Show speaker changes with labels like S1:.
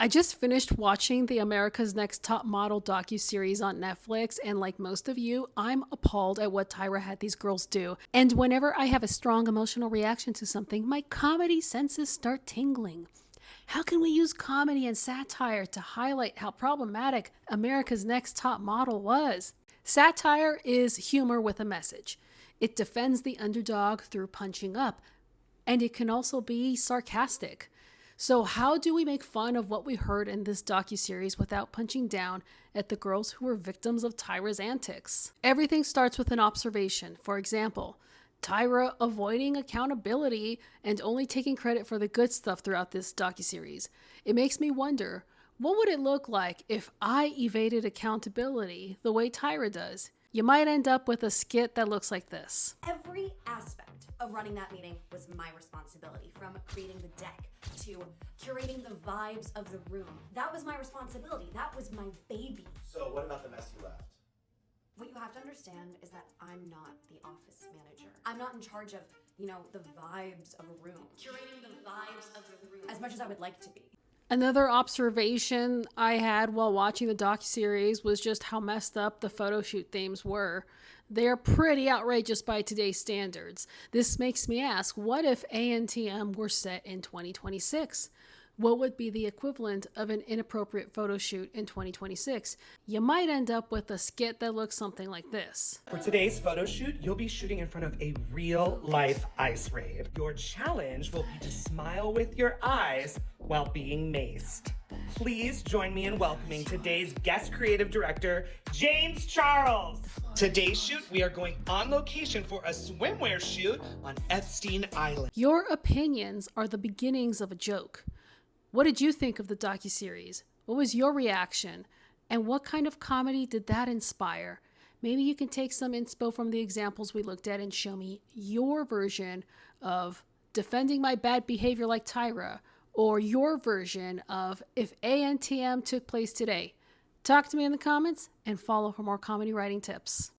S1: I just finished watching the America's Next Top Model docuseries on Netflix, and like most of you, I'm appalled at what Tyra had these girls do. And whenever I have a strong emotional reaction to something, my comedy senses start tingling. How can we use comedy and satire to highlight how problematic America's Next Top Model was? Satire is humor with a message. It defends the underdog through punching up, and it can also be sarcastic. So how do we make fun of what we heard in this docuseries without punching down at the girls who were victims of Tyra's antics? Everything starts with an observation. For example, Tyra avoiding accountability and only taking credit for the good stuff throughout this docuseries. It makes me wonder, what would it look like if I evaded accountability the way Tyra does? You might end up with a skit that looks like this.
S2: Every aspect of running that meeting was my responsibility, from creating the deck to curating the vibes of the room. That was my responsibility. That was my baby.
S3: So what about the mess you left?
S2: What you have to understand is that I'm not the office manager. I'm not in charge of, the vibes of a room. Curating the vibes of the room as much as I would like to be.
S1: Another observation I had while watching the docuseries was just how messed up the photo shoot themes were. They're pretty outrageous by today's standards. This makes me ask, what if ANTM were set in 2026? What would be the equivalent of an inappropriate photo shoot in 2026? You might end up with a skit that looks something like this.
S4: For today's photo shoot, you'll be shooting in front of a real-life ice rave. Your challenge will be to smile with your eyes while being maced. Please join me in welcoming today's guest creative director, James Charles. Today's shoot, we are going on location for a swimwear shoot on Epstein Island.
S1: Your opinions are the beginnings of a joke. What did you think of the docuseries? What was your reaction? And what kind of comedy did that inspire? Maybe you can take some inspo from the examples we looked at and show me your version of defending my bad behavior like Tyra, or your version of if ANTM took place today. Talk to me in the comments and follow for more comedy writing tips.